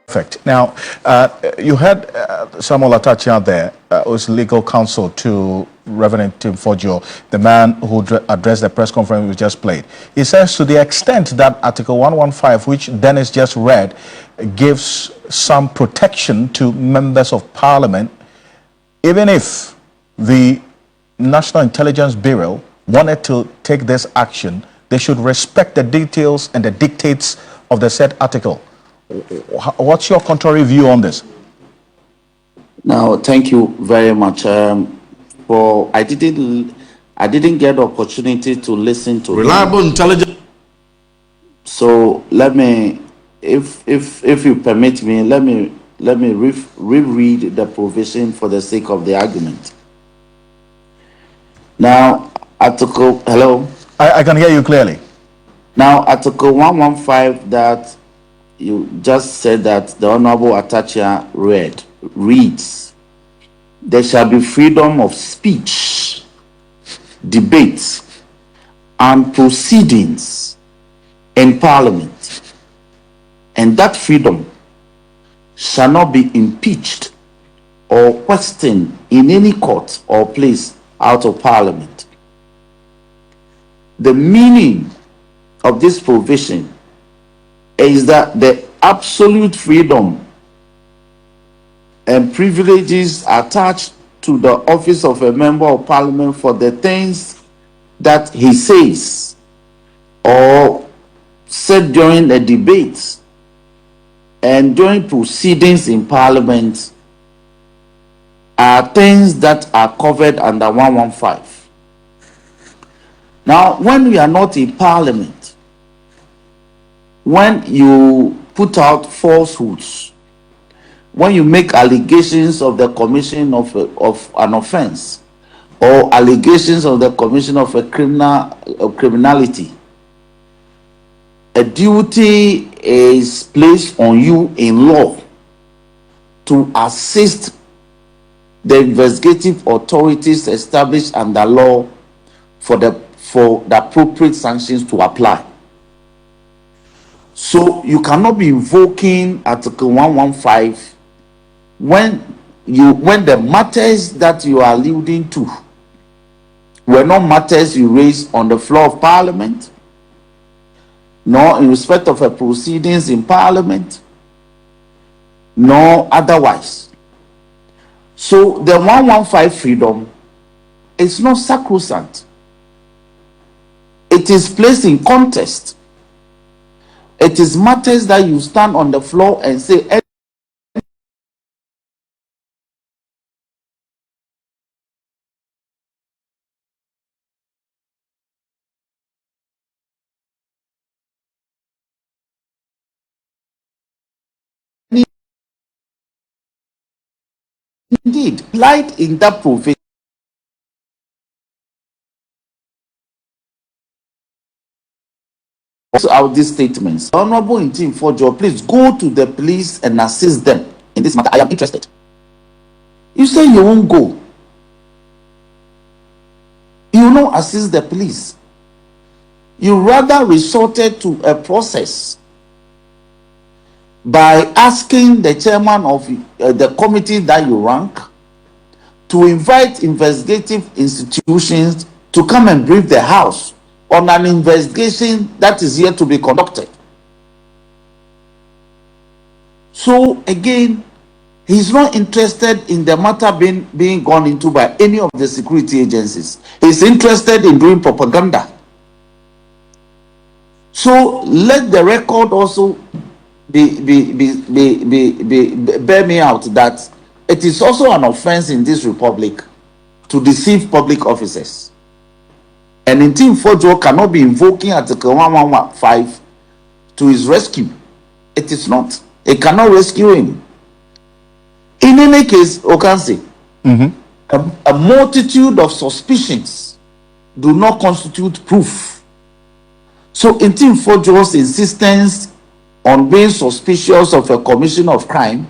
Perfect. Now, you had Samuel Atta there, who's legal counsel to Reverend Ntim Fordjour, the man who addressed the press conference we just played. He says to the extent that Article 115, which Dennis just read, gives some protection to members of parliament, even if the National Intelligence Bureau wanted to take this action, they should respect the details and the dictates of the said article. What's your contrary view on this? Now, thank you very much. I didn't get the opportunity to listen to reliable intelligence. So let me, if you permit me, let me reread the provision for the sake of the argument. Now, Article, hello. I can hear you clearly. Now, Article 115 that you just said that the Honorable Akyea reads, there shall be freedom of speech, debate, and proceedings in Parliament, and that freedom shall not be impeached or questioned in any court or place out of Parliament. The meaning of this provision is that the absolute freedom and privileges attached to the office of a member of parliament for the things that he says or said during a debate and during proceedings in parliament are things that are covered under 115. Now, when we are not in parliament, when you put out falsehoods, when you make allegations of the commission of an offense or allegations of the commission of a criminality, a duty is placed on you in law to assist the investigative authorities established under law for the appropriate sanctions to apply. So you cannot be invoking Article 115 when the matters that you are alluding to were not matters you raised on the floor of Parliament, nor in respect of a proceedings in Parliament, nor otherwise. So the 115 freedom is not sacrosanct. It is placed in contest. It is matters that you stand on the floor and say, indeed, light in that provision. Also, out these statements, Honorable Ntim Fordjour, please go to the police and assist them in this matter. I am interested. You say you won't go. You will not assist the police. You rather resorted to a process by asking the chairman of the committee that you rank to invite investigative institutions to come and brief the House on an investigation that is yet to be conducted. So again, he's not interested in the matter being gone into by any of the security agencies. He's interested in doing propaganda. So let the record also bear me out that it is also an offense in this republic to deceive public officers. And Ntim Fordjour cannot be invoking Article 115 to his rescue. It is not. It cannot rescue him. In any case, Okansi, a multitude of suspicions do not constitute proof. So Ntim Fordjour's insistence on being suspicious of a commission of crime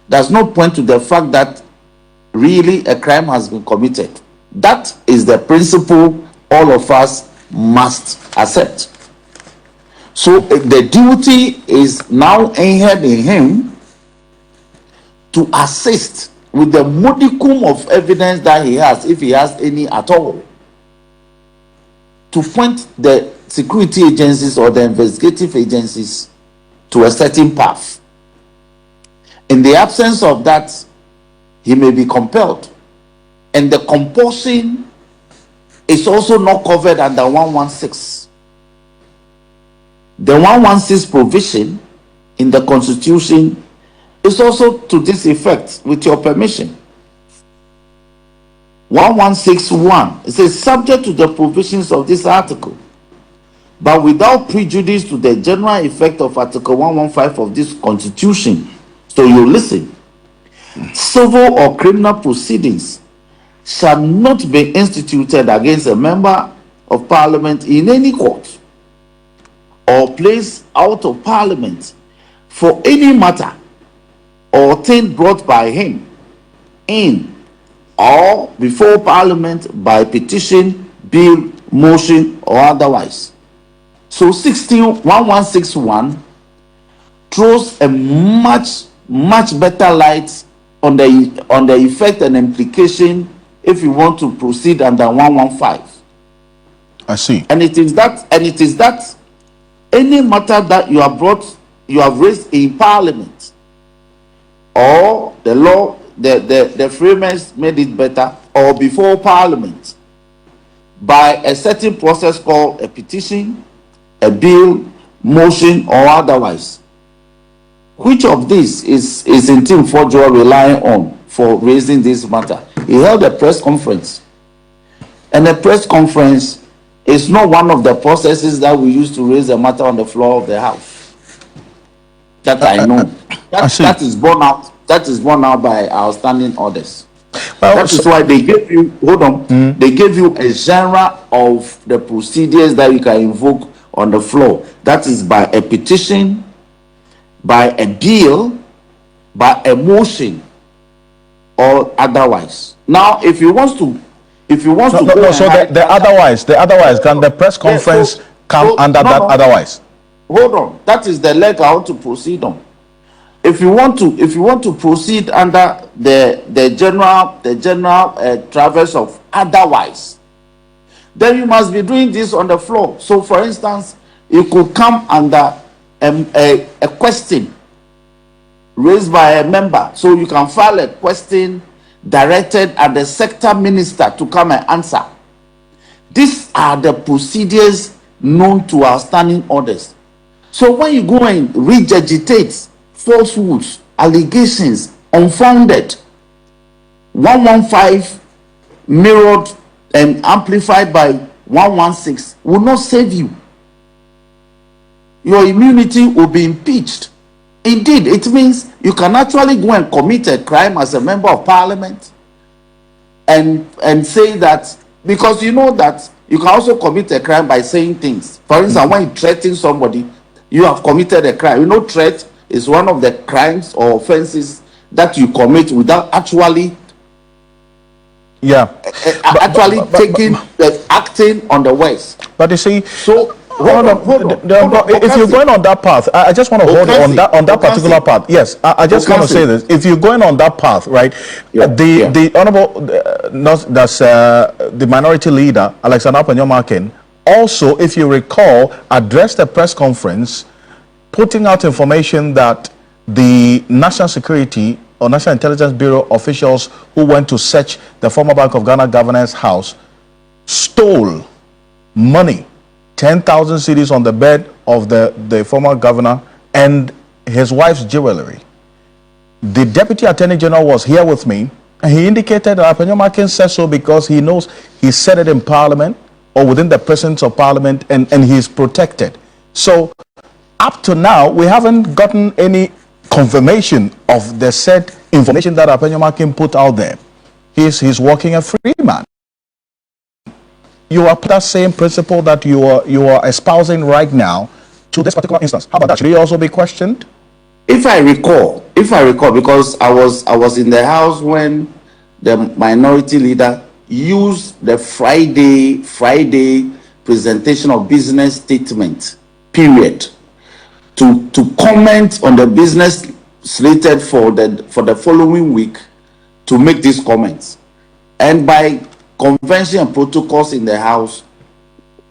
does not point to the fact that really a crime has been committed. That is the principle all of us must accept. So the duty is now inherent in him to assist with the modicum of evidence that he has, if he has any at all, to point the security agencies or the investigative agencies to a certain path. In the absence of that, he may be compelled. And the compulsion is also not covered under 116. The 116 provision in the Constitution is also to this effect, with your permission. 1161, it says, subject to the provisions of this article, but without prejudice to the general effect of Article 115 of this Constitution. So you listen. Civil or criminal proceedings shall not be instituted against a member of Parliament in any court or place out of Parliament for any matter or thing brought by him in or before Parliament by petition, bill, motion, or otherwise. So 1161 throws a much better light on the effect and implication if you want to proceed under 115. I see. And it is that any matter that you have raised in Parliament, or the law, the framers made it better, or before Parliament, by a certain process called a petition, a bill, motion, or otherwise. Which of these is Ntim Fordjour relying on for raising this matter? He held a press conference, and a press conference is not one of the processes that we use to raise a matter on the floor of the House. That I know. That is borne out. That is borne out by our standing orders. Well, that is why they gave you. Hold on. They gave you a genre of the procedures that you can invoke on the floor. That is by a petition, by a bill, by a motion, or otherwise. Now, if you want to the otherwise, can the press conference come under that otherwise? Hold on, that is the leg I want to proceed on. If you want to proceed under the general traverse of otherwise, then you must be doing this on the floor. So, for instance, it could come under a question raised by a member. So you can file a question directed at the sector minister to come and answer. These are the procedures known to our standing orders. So when you go and regurgitate falsehoods, allegations, unfounded, 115 mirrored and amplified by 116 will not save you. Your immunity will be impeached. Indeed, it means you can actually go and commit a crime as a member of Parliament and say that, because you know that you can also commit a crime by saying things. For instance, when you threaten somebody, you have committed a crime. You know, threat is one of the crimes or offenses that you commit without actually acting on the words. But you see, so if you're going on that path, I just want to hold on that particular path. Yes, I just want to say this. If you're going on that path, right, the honorable, that's the minority leader, Alexander Apanyomakin, also, if you recall, addressed a press conference putting out information that the National Security or National Intelligence Bureau officials who went to search the former Bank of Ghana governor's house stole money, 10,000 cedis on the bed of the former governor and his wife's jewelry. The Deputy Attorney General was here with me, and he indicated that Apanyomakin said so because he knows he said it in Parliament or within the presence of Parliament, and he is protected. So up to now, we haven't gotten any confirmation of the said information that Apanyomakin put out there. He's working a free man. You are that same principle that you are espousing right now to this particular instance. How about that? Should he also be questioned? If I recall, because I was in the house when the minority leader used the Friday presentation of business statement period to comment on the business slated for the following week to make these comments. And by convention and protocols in the House,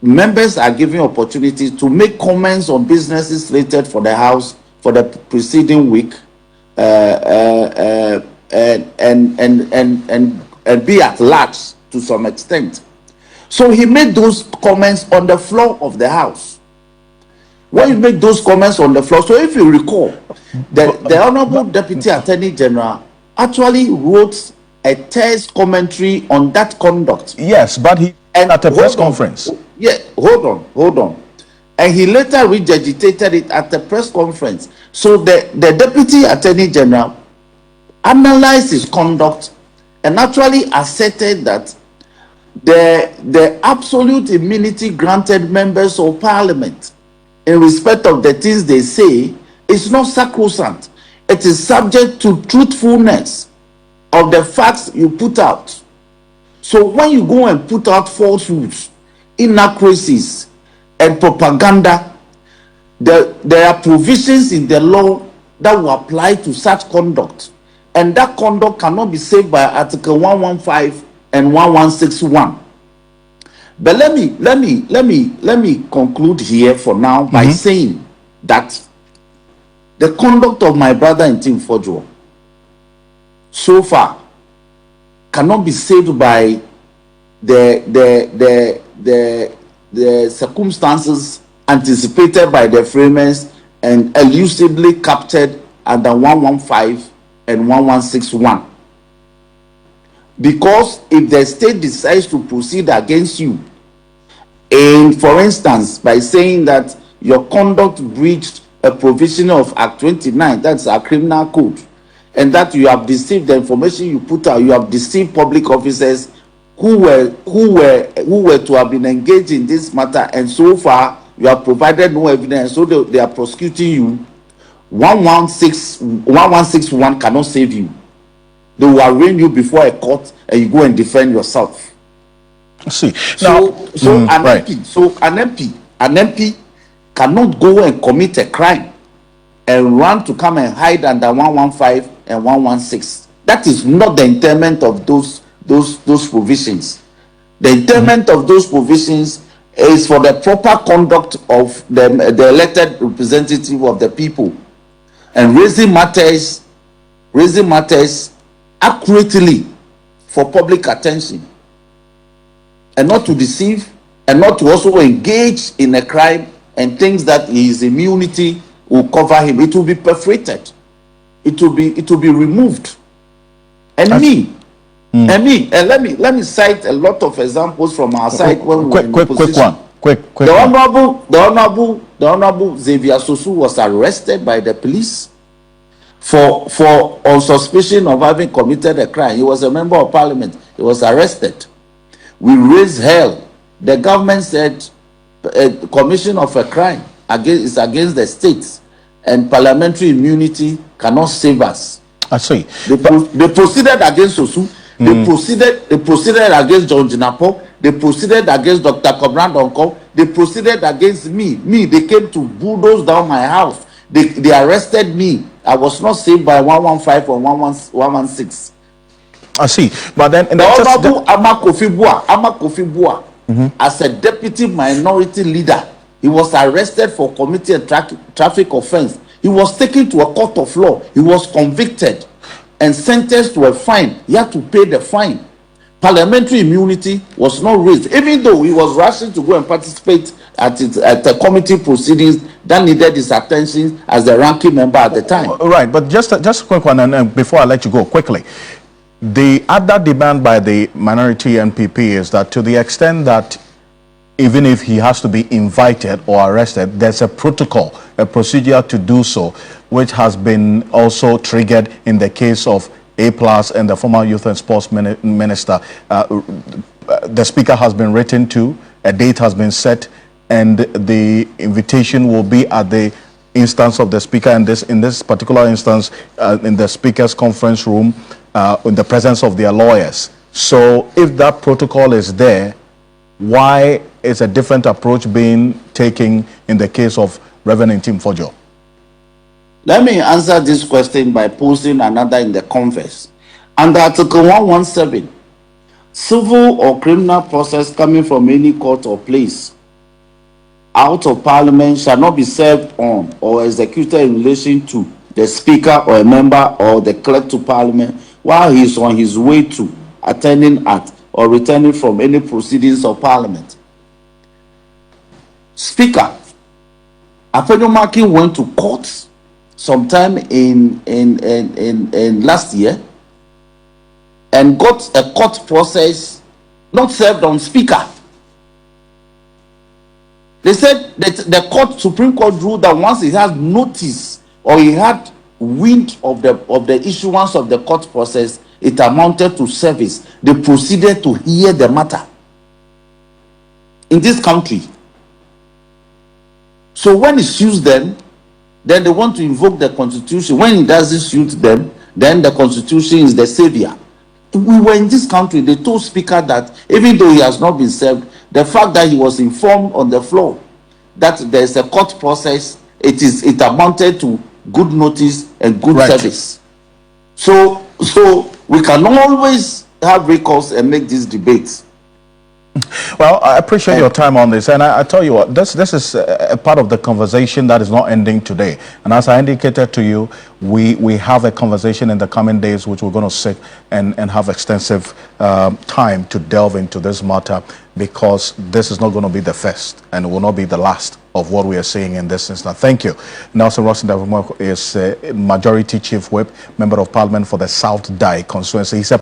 members are given opportunities to make comments on businesses slated for the House for the preceding week, and be at large to some extent. So he made those comments on the floor of the House. When you make those comments on the floor, so if you recall, the Honorable Deputy Attorney General actually wrote a text commentary on that conduct. Yes, but he at a press conference. Yeah, hold on. And he later regurgitated it at the press conference. So the Deputy Attorney General analyzed his conduct and actually asserted that the absolute immunity granted members of Parliament in respect of the things they say is not sacrosanct. It is subject to truthfulness of the facts you put out. So when you go and put out falsehoods, inaccuracies, and propaganda, there are provisions in the law that will apply to such conduct, and that conduct cannot be saved by Article 115 and 1161. But let me conclude here for now by saying that the conduct of my brother Ntim Fordjour so far cannot be saved by the circumstances anticipated by the framers and elusively captured under 115 and 1161. Because if the state decides to proceed against you, and for instance, by saying that your conduct breached a provision of Act 29, that's our criminal code, and that you have deceived the information you put out, you have deceived public officers who were to have been engaged in this matter, and so far you have provided no evidence, so they are prosecuting you. 1161 cannot save you. They will arraign you before a court and you go and defend yourself. See, an MP cannot go and commit a crime and run to come and hide under 115 and 116. That is not the intent of those provisions. The intent of those provisions is for the proper conduct of the elected representative of the people, and raising matters accurately for public attention, and not to deceive, and not to also engage in a crime and things that his immunity will cover him. It will be perforated. It will be removed. And let me cite a lot of examples from our side when we were in position. Quick. The honorable Xavier Sosu was arrested by the police for on suspicion of having committed a crime. He was a member of Parliament. He was arrested. We raised hell. The government said a commission of a crime is against the states, and parliamentary immunity cannot save us. I see. They proceeded against Sosu. They proceeded against John Jinapo. They proceeded against Dr. Kobran Donko. They proceeded against me. They came to bulldoze down my house. They arrested me. I was not saved by 115 or 116. I see. But then the Honorable Kofi Bua, as a deputy minority leader, he was arrested for committing a traffic offense. He was taken to a court of law. He was convicted and sentenced to a fine. He had to pay the fine. Parliamentary immunity was not raised, even though he was rushing to go and participate at the committee proceedings that needed his attention as the ranking member at the time. Right, but just a quick one, and before I let you go quickly, the other demand by the minority NPP is that to the extent that even if he has to be invited or arrested, there's a protocol, a procedure to do so, which has been also triggered in the case of A+ and the former Youth and Sports Minister. The Speaker has been written to, a date has been set, and the invitation will be at the instance of the Speaker, and in this particular instance, in the Speaker's conference room, in the presence of their lawyers. So if that protocol is there, why is a different approach being taken in the case of Reverend Ntim Fordjour? Let me answer this question by posing another in the converse. Under Article 117, civil or criminal process coming from any court or place out of Parliament shall not be served on or executed in relation to the Speaker or a member or the clerk to Parliament while he is on his way to, attending at, or returning from any proceedings of Parliament. Speaker Afenyomakin went to court sometime in last year and got a court process not served on Speaker. They said that the Supreme Court ruled that once he has notice or he had wind of the issuance of the court process, it amounted to service. They proceeded to hear the matter in this country. So when it suits them, then they want to invoke the Constitution. When it doesn't suit them, then the Constitution is the savior. We were in this country, they told Speaker that even though he has not been served, the fact that he was informed on the floor that there is a court process, it amounted to good notice and good service. So we can always have recourse and make these debates. Well, I appreciate your time on this, and I tell you what, this is a part of the conversation that is not ending today. And as I indicated to you, we have a conversation in the coming days which we're going to sit and have extensive time to delve into this matter, because this is not going to be the first and it will not be the last of what we are seeing in this instance. Thank you. Nelson Rossendale is Majority Chief Whip, Member of Parliament for the South Dai constituency. He's a